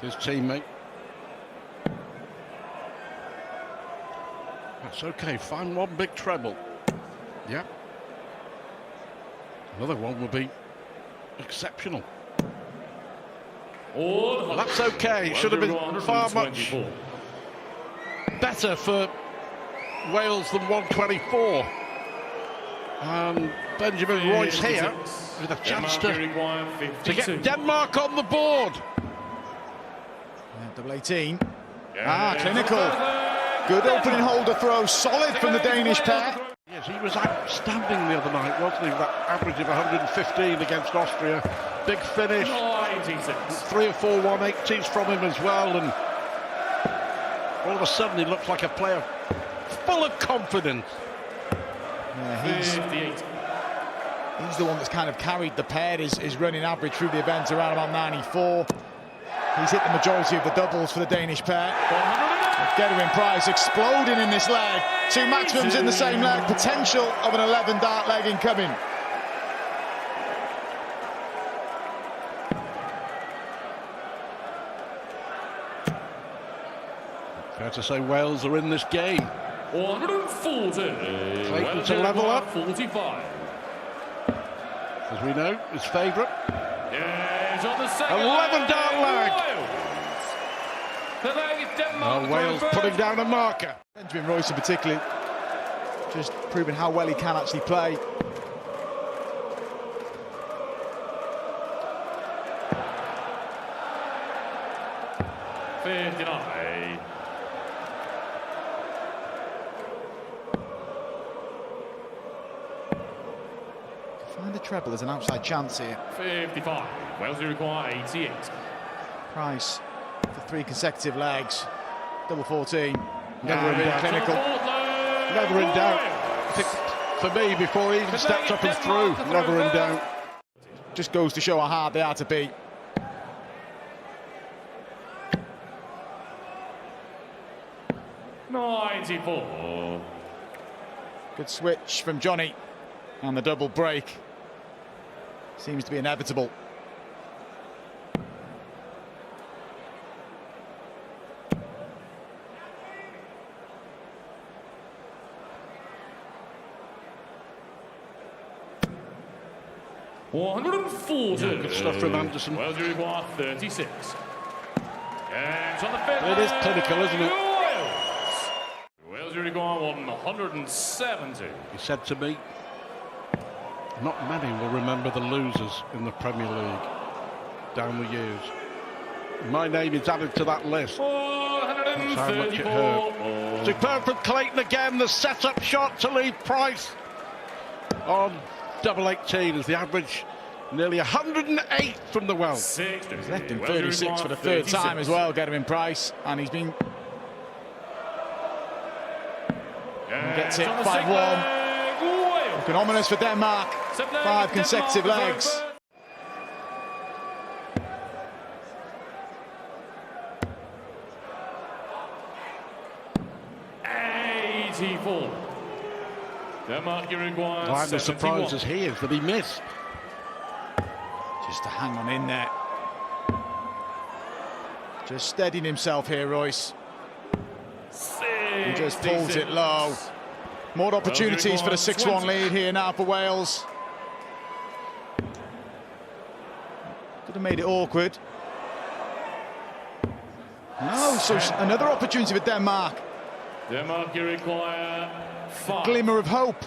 his teammate. That's okay, find one big treble. Yeah. Another one would be exceptional. Well, that's okay, should have been far much better for Wales than 124. And Benjamin Royce here with a chance to get Denmark on the board. Double 18. Clinical. Good opening holder throw, solid from the Danish pair. Yes, he was outstanding the other night, wasn't he? That average of 115 against Austria. Big finish. 3 or 4 180s from him as well, and all of a sudden he looks like a player full of confidence. Yeah, he's the one that's kind of carried the pair. His running average through the event around about 94. He's hit the majority of the doubles for the Danish pair. Gerwyn Price exploding in this leg. 2 maximums in the same leg. Potential of an 11 dart leg incoming. Fair to say Wales are in this game. 140. Clayton to level up. 45. As we know, his favourite. Yes, on the second 11 dart leg. The leg is Denmark. Wales putting down a marker. Benjamin Royce in particular, just proving how well he can actually play. Find the treble as an outside chance here. 55. Wales require 88. Price for 3 consecutive legs. Double 14. Never in doubt. Clinical. Never in doubt. I think for me, before he even stepped up and threw, never in doubt. Just goes to show how hard they are to beat. '94. Good switch from Johnny. And the double break seems to be inevitable. $140. Yeah, good stuff from Anderson. Wales require 36. And on the fifth. It is clinical, isn't it? Wales require 170. He said to me, not many will remember the losers in the Premier League down the years. My name is added to that list. That's how much it hurt. Superb from Clayton again, the set-up shot to leave Price on double 18 as the average nearly 108 from the Welsh. He's left him 36 for the third time as well, Gerwyn Price, and he's been... And gets it 5-1. Looking ominous for Denmark. 5 consecutive legs. Denmark, Uruguay. I'm as surprised as he is that he missed. Just to hang on in there. Just steadying himself here, Royce. And just pulls it low. More opportunities for the 6-1 lead here now for Wales. Could have made it awkward. No, so another opportunity for Denmark. Denmark, Uruguay. A glimmer of hope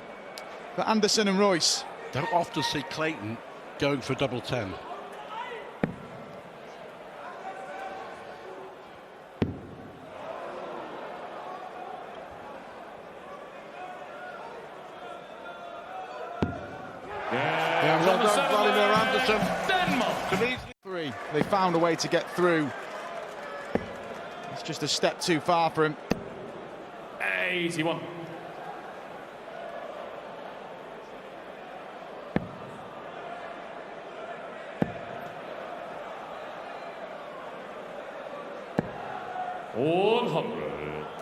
for Anderson and Royce. Don't often see Clayton going for double 10. Yeah, well done, Vladimir Anderson. Denmark. 3. They found a way to get through. It's just a step too far for him. 81.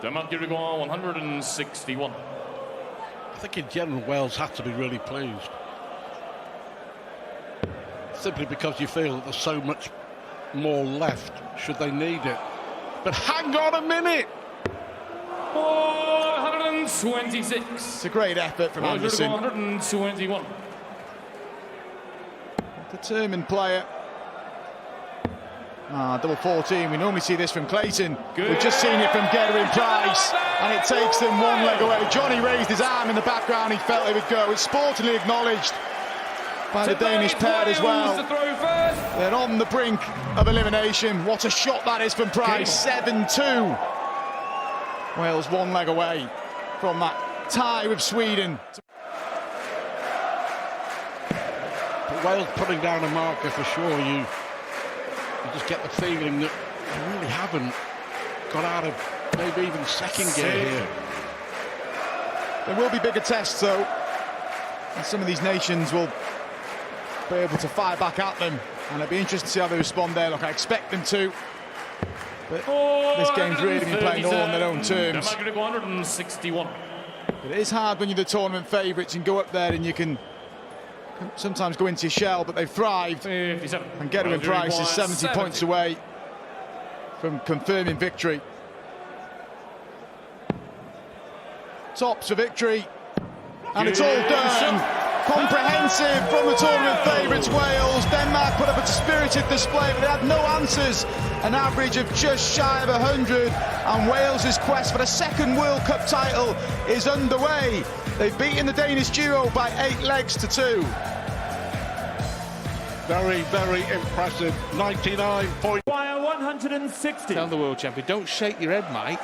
Denmark, Uruguay, 161. I think in general Wales have to be really pleased. Simply because you feel that there's so much more left should they need it. But hang on a minute! 426. It's a great effort from Anderson. 421. Determined player. Double 14. We normally see this from Clayton. We've just seen it from Gerwyn Price, and it takes them one leg away. Johnny raised his arm in the background. He felt it would go. It's sportingly acknowledged by the Danish pair as well. They're on the brink of elimination. What a shot that is from Price. 7-2. Wales one leg away from that tie with Sweden. But Wales putting down a marker for sure. You just get the feeling that they really haven't got out of maybe even second gear here. There will be bigger tests though, and some of these nations will be able to fire back at them, and it'll be interesting to see how they respond there. Look, I expect them to, but this game's really been played all on their own terms. 161. But it is hard when you're the tournament favourites and go up there and you can sometimes go into your shell, but they've thrived. 57. And Gerwyn Price is 70 points away from confirming victory. Tops for victory, and it's all done. Comprehensive from the tournament favourites Wales. Denmark put up a spirited display, but they had no answers. An average of just shy of 100, and Wales's quest for the second World Cup title is underway. They've beaten the Danish duo by 8 legs to 2. Very, very impressive. 99 points. 160. Tell the world champion, don't shake your head, Mike.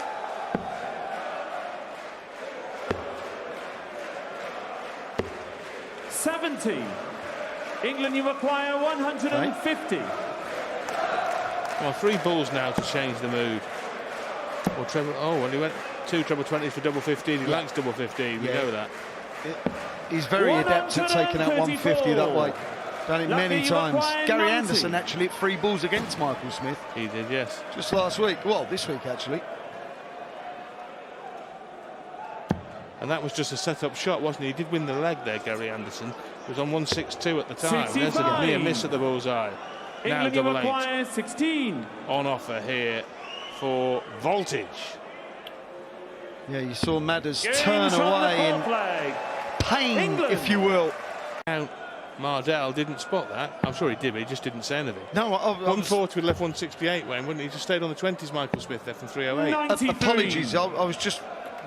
70. England, you require 150. Well, 3 balls now to change the mood. Or treble. Oh, well, he went 2 treble 20s for double 15. He likes double 15. We know that. He's very adept at taking out 150 that way. Done it many times. Gary 90. Anderson actually hit 3 balls against Michael Smith He did, yes. just last week. Well, this week actually. And that was just a set-up shot, wasn't he? He did win the leg there, Gary Anderson. He was on 162 at the time. There's a 65. near miss at the bullseye. Now England, you double 8 require 16. on offer here for Voltage. Yeah, you saw Madders Game turn shot on the away in fourth flag. pain, England. if you will. Now, Mardell didn't spot that. I'm sure he did, but he just didn't say anything. No, I was, 140 would left 168, Wayne, wouldn't he? He just stayed on the 20s, Michael Smith, there from 308. 93. apologies. I was just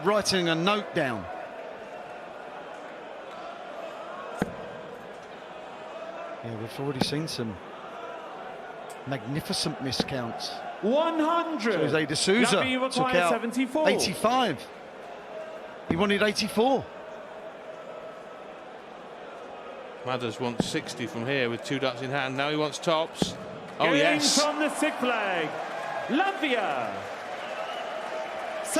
writing a note down. Yeah, we've already seen some magnificent miscounts. 100. Jose de Souza Lavi, you took require out 74. 85. He wanted 84. Madders wants 60 from here with 2 dots in hand. Now he wants tops. Oh, Game yes. from the sixth flag. Latvia.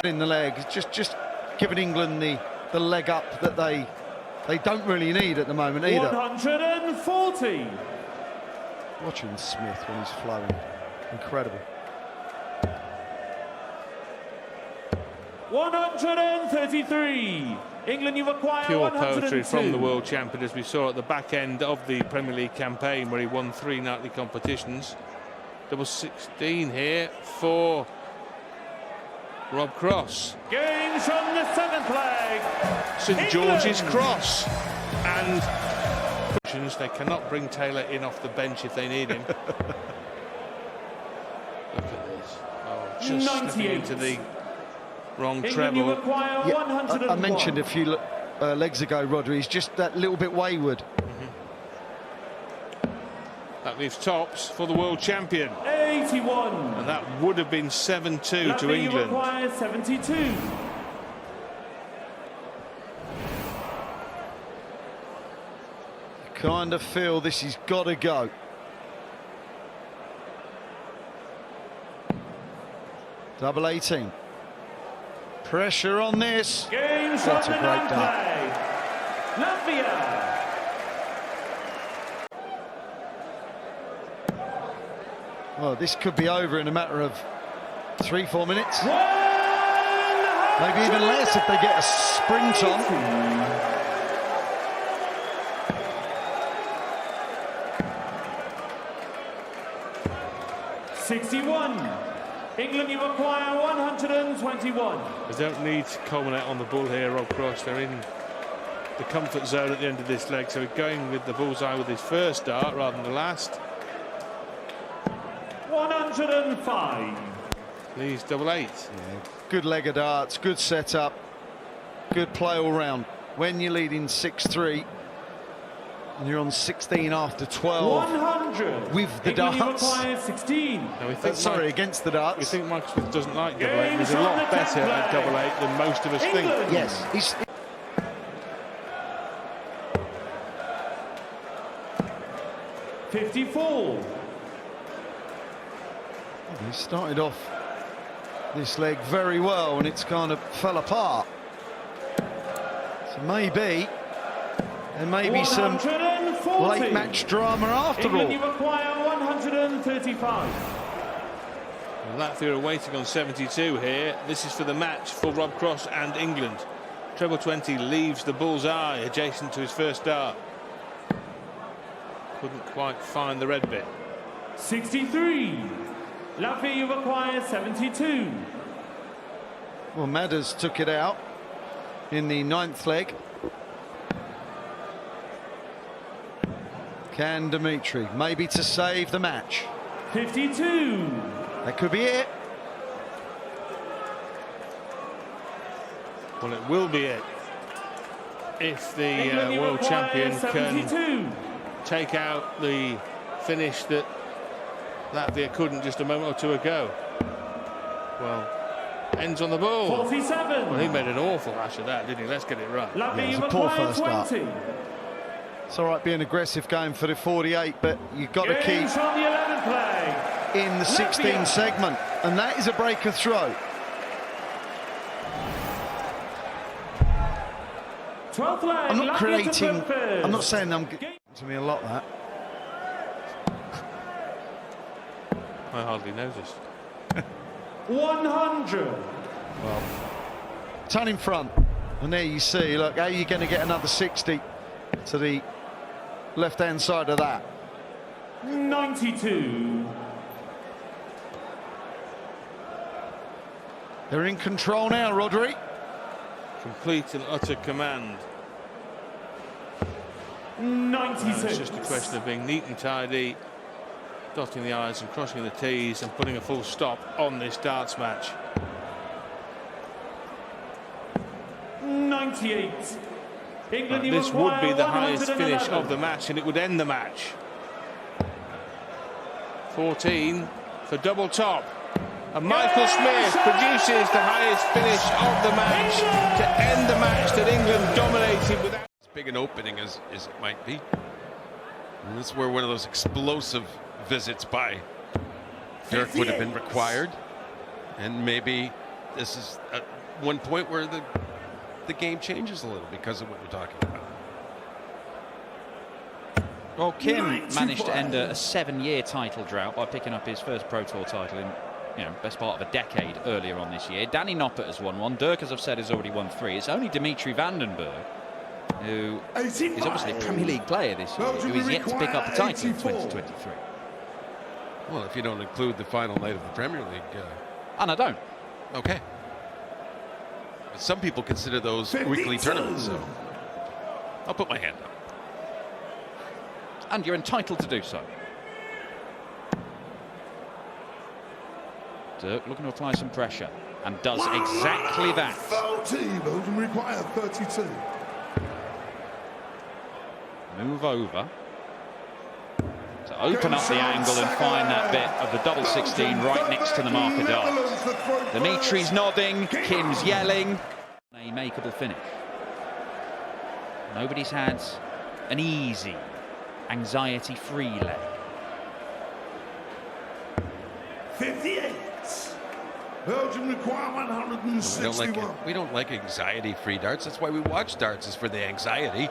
In the leg, just giving England the leg up that they don't really need at the moment either. 140. Watching Smith when he's flowing, incredible. 133. England, you require Pure 102. poetry from the world champion, as we saw at the back end of the Premier League campaign, where he won 3 nightly competitions. Double 16 here for Rob Cross. Games from the seventh flag. St England. George's Cross. And they cannot bring Taylor in off the bench if they need him. Look at this. Oh, just slipping 98. into the wrong England, treble. you require Yeah, 101. I mentioned a few legs ago, Rodri, he's just that little bit wayward. That leaves tops for the world champion. 81. And that would have been 7-2 to Latvia, you England. require 72. Kind of feel this has got to go. Double 18. Pressure on this. Games from That's a the great ninth day. flag. Latvia. Well, this could be over in a matter of 3-4 minutes. 100. Maybe even less if they get a sprint on. 61. England, you acquire 121. They don't need to culminate on the ball here, Rob Cross. They're in the comfort zone at the end of this leg, so he's going with the bullseye with his first dart rather than the last. 105. Leaves double eight. Yeah, good leg of darts, good setup, good play all round. When you're leading 6-3 and you're on 16 after 12 100. with the England, you darts. acquire 16. Now we think Sorry, Mike, against the we darts. think Michael Smith doesn't like double eight. Games He's a on lot the better at template. double eight than most of us think. England. Yes, he's 54. he started off this leg very well and it's kind of fell apart. So maybe there may be some 140. late match drama after England, you all. acquire 135. Latvia are waiting on 72 here. This is for the match for Rob Cross and England. Treble 20 leaves the bullseye adjacent to his first dart. Couldn't quite find the red bit. 63. Latvia, you acquire 72. Well, Madders took it out in the 9th leg. Can Dimitri maybe to save the match? 52. That could be it. Well, it will be it if the England, you world acquire champion 72. can take out the finish that Latvia couldn't just a moment or two ago. Well, ends on the ball. 47. Well, he made an awful hash of that, didn't he? Let's get it right. Latvia, Yeah, it was you a poor acquire first start. 20. It's all right being aggressive going for the 48, but you've got to keep Games on the 11th leg. in the 16 Latvia. segment, and that is a break of throw. 12th leg. I'm not Latvia to creating, put first. I'm not saying to me a lot that. I hardly noticed. 100. Ton in front, and there you see, look, how are you going to get another 60 to the left-hand side of that? 92. They're in control now, Rodri. Complete and utter command. 96. It's just a question of being neat and tidy, dotting the I's and crossing the T's and putting a full stop on this darts match. 98. England, you This would acquire be the highest 111. finish of the match and it would end the match. 14 for double top. And Michael Smith produces the highest finish of the match to end the match that England dominated without. As big an opening as it might be. And this is where one of those explosive visits by Dirk would have been required. And maybe this is at one point where the game changes a little because of what you're talking about. Well, Kim managed to end a 7-year title drought by picking up his first Pro Tour title in, best part of a decade earlier on this year. Danny Noppert has won one. Dirk, as I've said, has already won 3. It's only Dimitri Van den Berg, who is obviously a Premier League player this year, who is yet to pick up a title in 2023. Well, if you don't include the final night of the Premier League. And I don't. Okay. But some people consider those weekly tournaments, so I'll put my hand up. And you're entitled to do so. Dirk looking to apply some pressure and does exactly that. Foul team, Belgium require 32. Move over to open up the angle and find that bit of the double 16 right next to the marker dart. Dimitri's nodding, Kim's yelling. A makeable finish. Nobody's had an easy, anxiety-free leg. 58. Belgium require 161. We don't like anxiety-free darts. That's why we watch darts, is for the anxiety.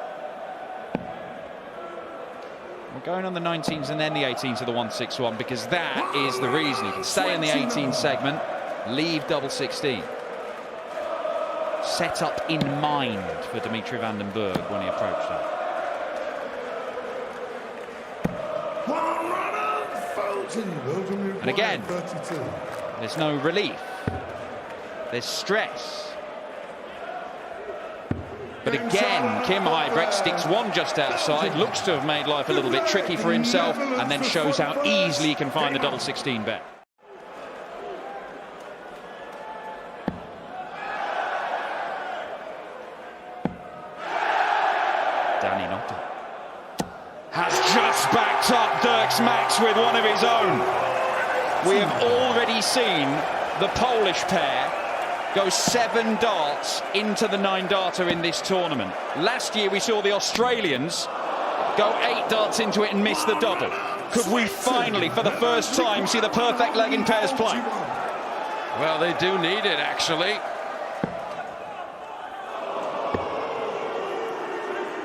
We're going on the 19s and then the 18s to the 161 because that is the reason. You can stay in the 18 segment, leave double 16. Set up in mind for Dimitri Van den Berg when he approached that. 140. 30. Belgium require And again, 32. there's no relief. There's stress. But again, Kim Huybrechts sticks one just outside, looks to have made life a little bit tricky for himself, and then shows how easily he can find the double 16 bet. Danny Noppert has just backed up Dirks Max with one of his own. We have already seen the Polish pair go 7 darts into the 9-darter in this tournament. Last year we saw the Australians go 8 darts into it and miss the double. Could we finally, for the first time, see the perfect leg in pairs play? Well, they do need it, actually.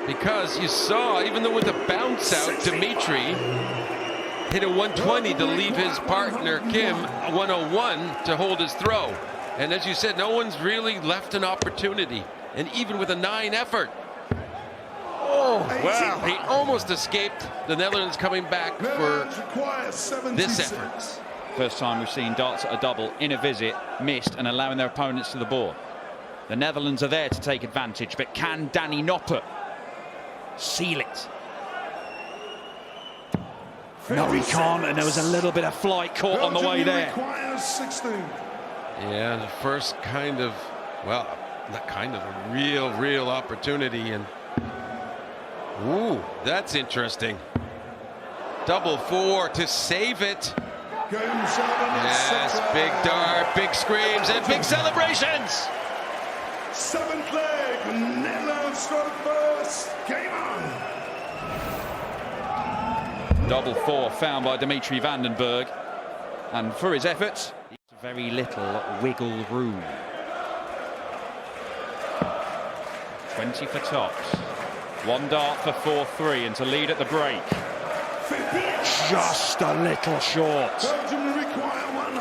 Because you saw, even though with a bounce out, Dimitri hit a 120 to leave his partner, Kim, a 101 to hold his throw. And as you said, no one's really left an opportunity. And even with a 9 effort. Oh, wow. He almost escaped the Netherlands coming back for this effort. First time we've seen darts at a double in a visit, missed and allowing their opponents to the board. The Netherlands are there to take advantage, but can Danny Noppert seal it? No, he can't, and there was a little bit of flight caught on the way there. Yeah, the first kind of, well, not kind of, a real opportunity. And ooh, that's interesting. Double 4 to save it. Yes, big dart, big screams, and big celebrations. 7th leg, Netherlands struck first. Game on. Double 4 found by Dimitri Vandenberg, and for his efforts, very little wiggle room. 20 for tops. 1 dart for 4-3, and to lead at the break. Just a little short.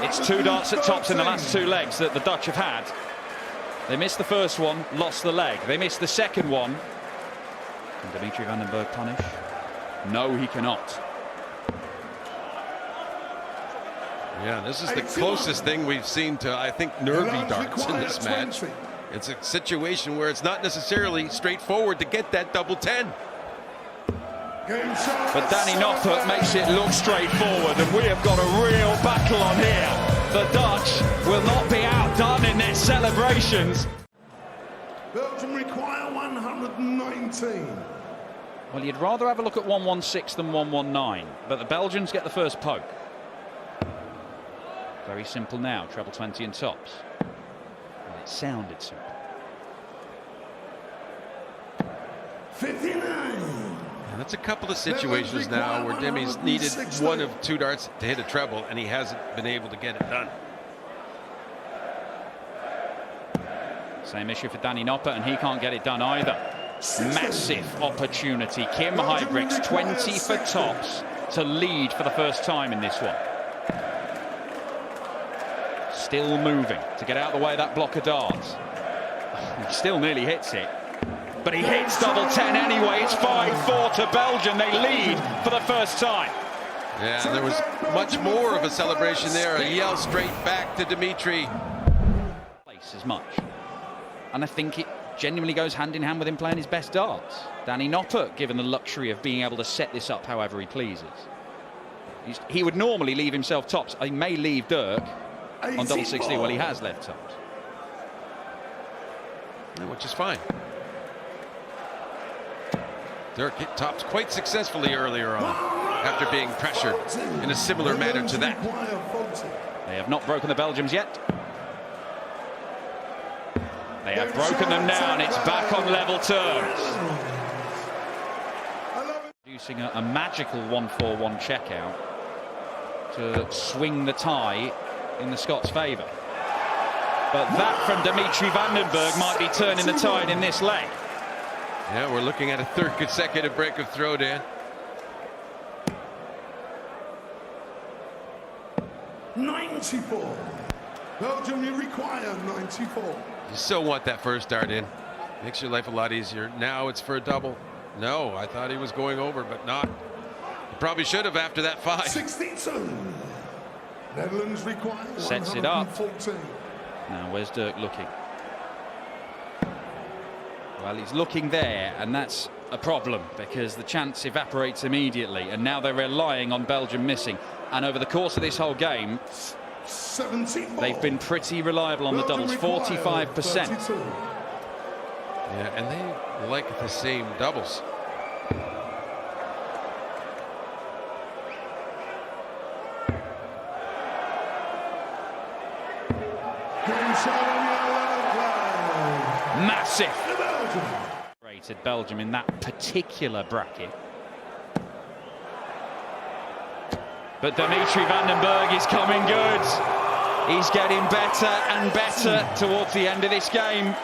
It's 2 darts at tops in the last 2 legs that the Dutch have had. They missed the first one, lost the leg. They missed the second one. Can Dimitri Vandenberg punish? No, he cannot. Yeah, this is the closest thing we've seen to, I think, nervy darts in this match. It's a situation where it's not necessarily straightforward to get that double 10. But Danny Noppert makes it look straightforward, and we have got a real battle on here. The Dutch will not be outdone in their celebrations. Belgium require 119. Well, you'd rather have a look at 116 than 119, but the Belgians get the first poke. Very simple now, treble 20 and tops. Well, it sounded simple. 59. And that's a couple of situations now where Demi's needed 1 of 2 darts to hit a treble, and he hasn't been able to get it done. Same issue for Danny Noppert, and he can't get it done either. Massive opportunity. Kim Huybrechts, 20 for tops to lead for the first time in this one. Still moving to get out of the way of that block of darts. He still nearly hits it, but he hits double 10 anyway. It's 5-4 to Belgium. They lead for the first time. Yeah, there was much more of a celebration there. A yell straight back to Dimitri. Place as much, and I think it genuinely goes hand in hand with him playing his best darts. Danny Noppert given the luxury of being able to set this up however he pleases. He would normally leave himself tops. He may leave Dirk on double 16. Well, he has left tops, which is fine. Dirk hit tops quite successfully earlier on after being pressured in a similar manner to that. They have not broken the Belgians yet. They have broken them now, and it's back on level terms. Producing a magical 1-4-1 checkout to swing the tie in the Scots' favour. But that from Dimitri Vandenberg might be turning the tide in this leg. Yeah, we're looking at a 3rd consecutive break of throw, Dan. 94. Belgium, you require 94. You still want that first dart in. Makes your life a lot easier. Now it's for a double. No, I thought he was going over, but not. Probably should have after that 5. 62. Netherlands require Sets it up. 114. Now, where's Dirk looking? Well, he's looking there, and that's a problem because the chance evaporates immediately, and now they're relying on Belgium missing. And over the course of this whole game, 74. they've been pretty reliable on the doubles, 45%. 32. Yeah, and they like the same doubles. Game shot on the 11th flag. Massive. To Belgium. Rated Belgium in that particular bracket. But Dimitri Van den Bergh is coming good. He's getting better and better towards the end of this game.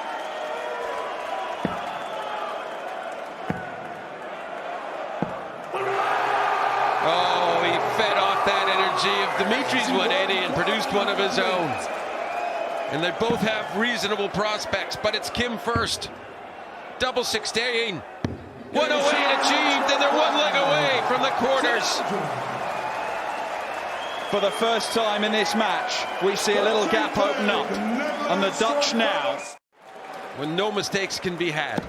Oh, he fed off that energy of Dimitri's 180 and produced one of his own. And they both have reasonable prospects, but it's Kim first. Double 16. 108 achieved, and they're one leg away from the quarters. For the first time in this match, we see a little gap open up. And the Dutch now. When no mistakes can be had.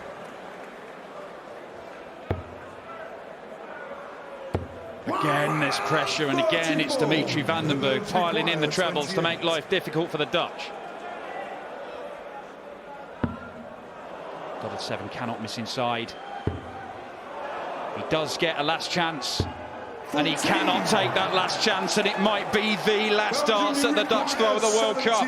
Again, this pressure, and again, it's Dimitri Van den Bergh piling in the trebles to make life difficult for the Dutch. Double 7 cannot miss inside. He does get a last chance, and he cannot take that last chance, and it might be the last dance that the Dutch throw at the World Cup.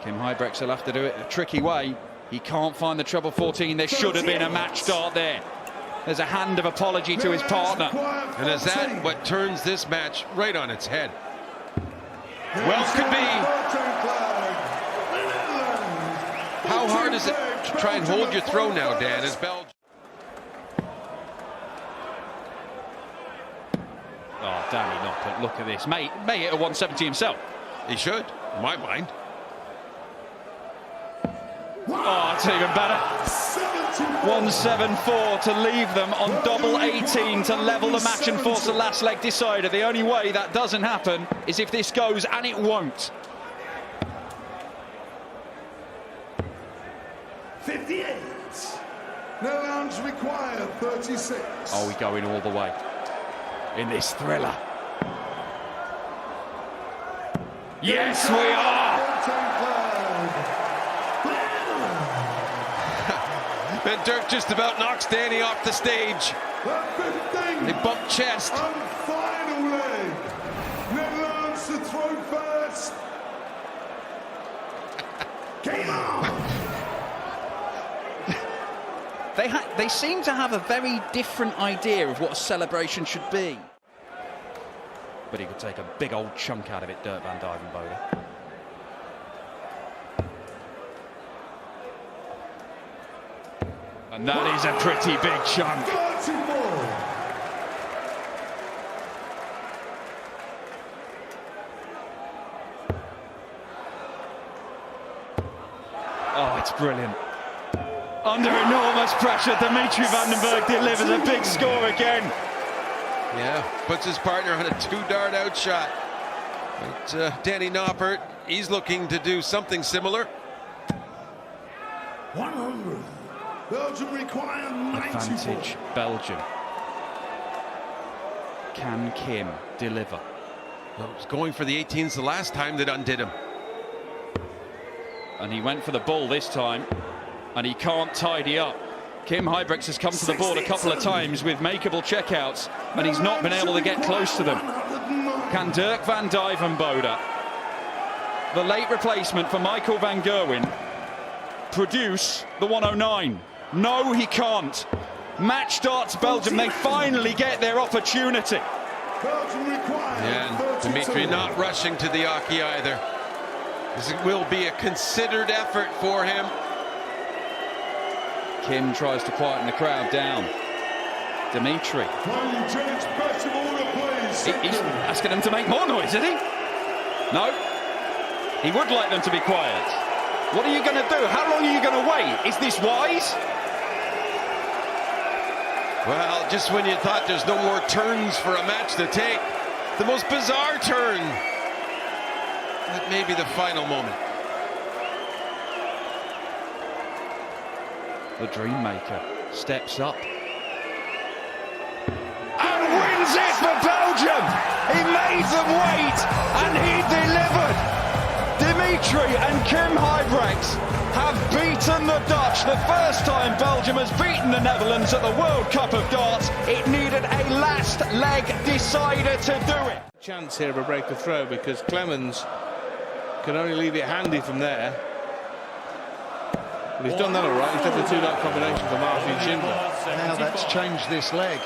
Kim Huybrechts will have to do it a tricky way. He can't find the treble 14. There should have been a match start there. There's a hand of apology to his partner. And is that what turns this match right on its head? Well, could be. How hard is it to try and hold your throw now, Dan, as Belgium? Oh, Danny Noppert, look at this. May hit a 170 himself. He should, in my mind. Oh, it's even better. 174 to leave them on double 18 to level the match and force the last leg decider. The only way that doesn't happen is if this goes, and it won't. 58. Netherlands require 36. Oh, we're going all the way in this thriller. Yes, we are. And Dirk just about knocks Danny off the stage. They bump chest. And final leg. Netherlands to throw first. Game on. They seem to have a very different idea of what a celebration should be. But he could take a big old chunk out of it, Dirk van Dijvenbode. And that is a pretty big chunk. 34. Oh, it's brilliant. Under enormous pressure, Dimitri Van den Bergh delivers a big score again. Yeah, puts his partner on a 2-dart outshot. But Danny Noppert, he's looking to do something similar. 100. Belgium require 94. Advantage Belgium. Can Kim deliver? Well, he was going for the 18s the last time that undid him. And he went for the ball this time, and he can't tidy up. Kim Huybrechts has come to the board a couple of times with makeable checkouts, and he's not been able to get close to them. Can Dirk van Dijvenbode, the late replacement for Michael van Gerwen, produce the 109? No, he can't. Match starts Belgium. They finally get their opportunity. Belgium require And 32. Dimitri not rushing to the Aki either. This will be a considered effort for him. Kim tries to quieten the crowd down. Dimitri. One judge best of all the plays. He's asking them to make more noise, is he? No. He would like them to be quiet. What are you going to do? How long are you going to wait? Is this wise? Well, just when you thought there's no more turns for a match to take, the most bizarre turn. That may be the final moment. The Dreammaker steps up. And wins it for Belgium. He made them wait, and he delivered. Dimitri and Kim Huybrechts have beaten the Dutch. The first time Belgium has beaten the Netherlands at the World Cup of Darts. It needed a last leg decider to do it. Chance here of a break of throw because Clemens can only leave it handy from there. But he's done that all right. He's done the two-dart combination for Martin Schindler. Now that's changed this leg.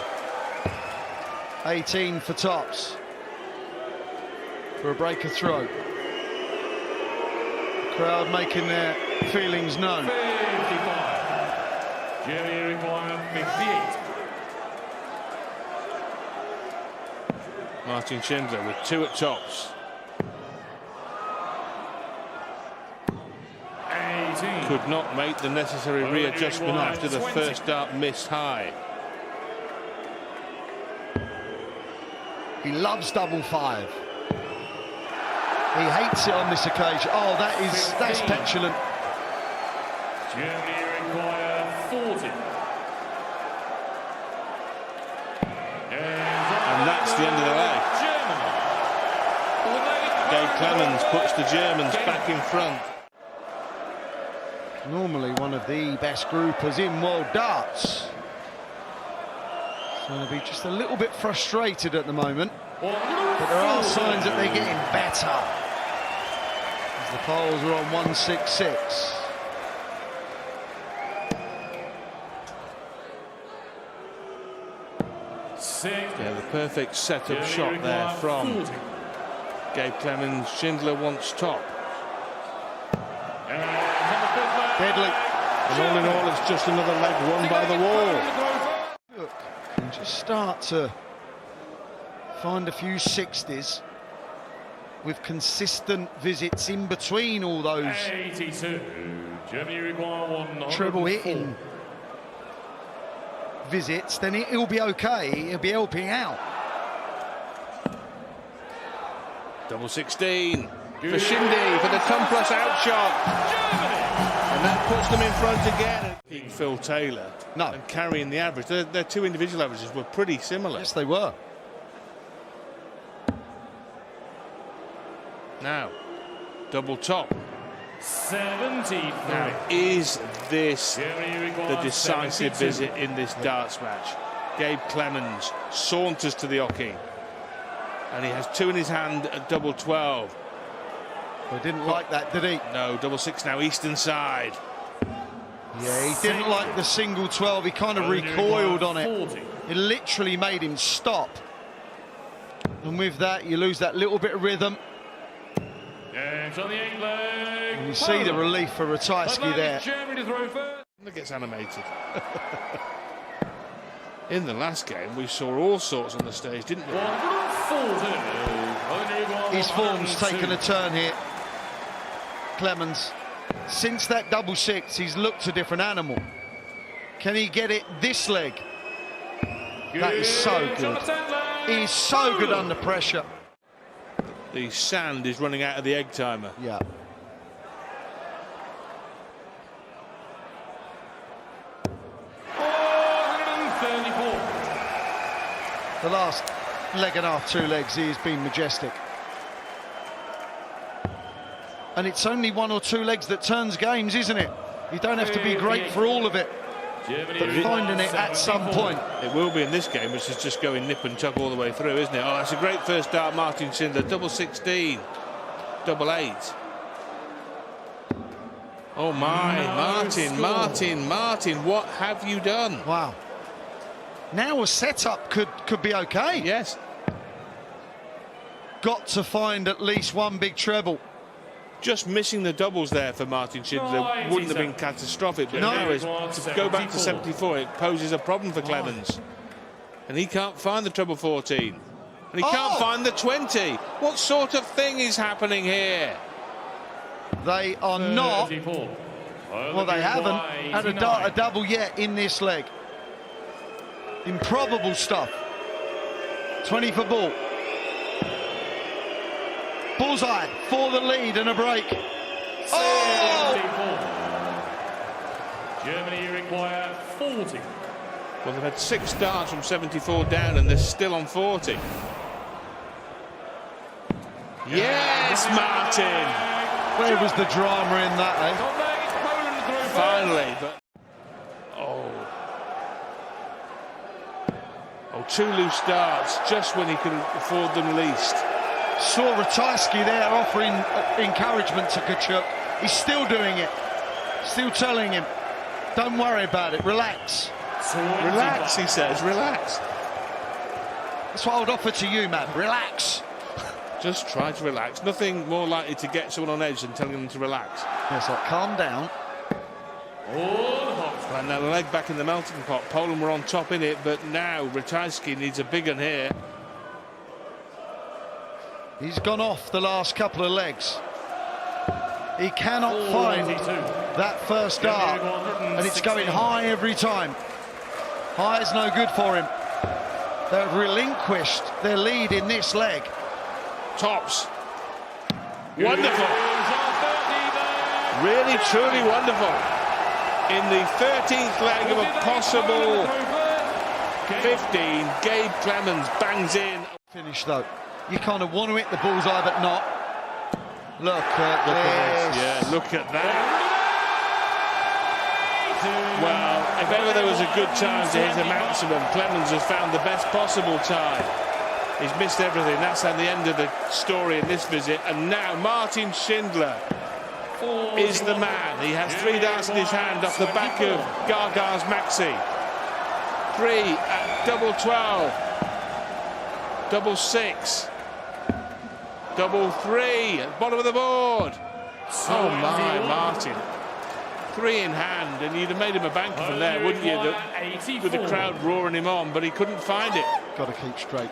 18 for tops for a break of throw. Crowd making their feelings known. 55. Germany require 58. Martin Schindler with two at tops. 18. Could not make the necessary readjustment required after the 20. first dart missed high. He loves double five. He hates it on this occasion. Oh, that's petulant. Germany require 40. And that's the end of the leg. Gabe Clemens puts the Germans back in front. Normally one of the best groupers in world darts. So they'll be just a little bit frustrated at the moment. But there are signs that they're getting better. As the Poles are on 166. Yeah, the perfect setup shot there from Gabe Clemens. Schindler wants top. Deadly. And all in all, it's just another leg won by the wall. Look, and just start to find a few 60s with consistent visits in between all those 82. Germany require 104. treble hitting visits, then it'll be okay. It'll be helping out. Double 16 for Shindy for the Tomplus outshot. And that puts them in front again. Phil Taylor and carrying the average. Their two individual averages were pretty similar. Yes, they were. Now, double top. 73. Now, is this the decisive 72. visit in this darts match? Gabe Clemens saunters to the Ocky. And he has two in his hand at double 12. He didn't like that, did he? No, double 6 now, eastern side. Yeah, he didn't like the single 12. He kind of recoiled on it. It literally made him stop. And with that, you lose that little bit of rhythm. And you see the relief for Ratajski there. That gets animated. In the last game, we saw all sorts on the stage, didn't we? His form's taken a turn here. Clemens, since that double 6, he's looked a different animal. Can he get it this leg? That is so good. He's so good under pressure. The sand is running out of the egg timer. Yeah. The last leg and a half, 2 legs, he has been majestic. And it's only 1 or 2 legs that turns games, isn't it? You don't have to be great for all of it, but finding it at some point. It will be in this game, which is just going nip and tuck all the way through, isn't it? Oh, that's a great first start, Martin Schindler. Double 16, double 8. Oh my, Martin, what have you done? Wow. Now a setup could be okay. Yes. Got to find at least 1 big treble. Just missing the doubles there for Martin Schindler wouldn't have been catastrophic, but now to go back to 74, it poses a problem for Clemens. And he can't find the treble 14. And he can't find the 20. What sort of thing is happening here? They are not. 34. Well, they haven't had a double yet in this leg. Improbable stuff. 20 for ball. Bullseye for the lead and a break. Oh! 74. Germany require 40. Well, they've had 6 starts from 74 down and they're still on 40. Yes, Martin! Where was the drama in that, eh? Finally, but... Oh, 2 loose starts just when he could afford them least. Saw Ratajski there offering encouragement to Kachuk. He's still doing it. Still telling him, don't worry about it, relax. Relax, he says, relax. That's what I would offer to you, man, relax. Just try to relax. Nothing more likely to get someone on edge than telling them to relax. Yes, like, calm down. Right, now the leg back in the melting pot. Poland were on top in it, but now Ratajski needs a big one here. He's gone off the last couple of legs. He cannot find that first dart, and it's going high every time. High is no good for him. They've relinquished their lead in this leg. Tops. Wonderful. Really, truly wonderful. In the 13th leg of a possible 15, Gabe Clemens bangs in. Finish though. You kind of want to hit the bullseye, but not. Look at this. Yeah, look at that. Well, if ever there was a good time to hit a maximum, Clemens has found the best possible time. He's missed everything. That's at the end of the story in this visit. And now Martin Schindler is the man. He has 3 darts in his hand off the back of Gaga's maxi. 3 at double 12, double 6, double 3 at the bottom of the board. Oh my, Martin. 3 in hand, and you'd have made him a banker from there, wouldn't you? With the crowd roaring him on, but he couldn't find it. Got to keep straight.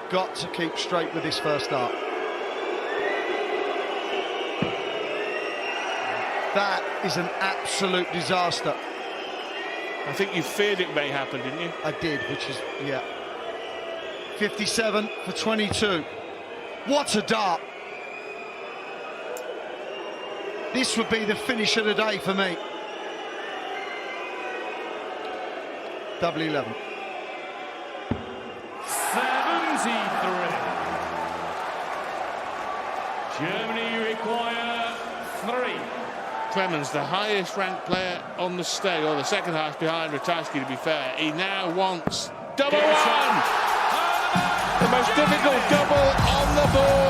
Got to keep straight with this first dart. That is an absolute disaster. I think you feared it may happen, didn't you? I did, which is, yeah. 57 for 22. What a dart. This would be the finish of the day for me. Double 11. 73. Germany require 3. Clemens, the highest ranked player on the stage, or the second highest behind Ratajski, to be fair. He now wants double 1. The most difficult double on the board.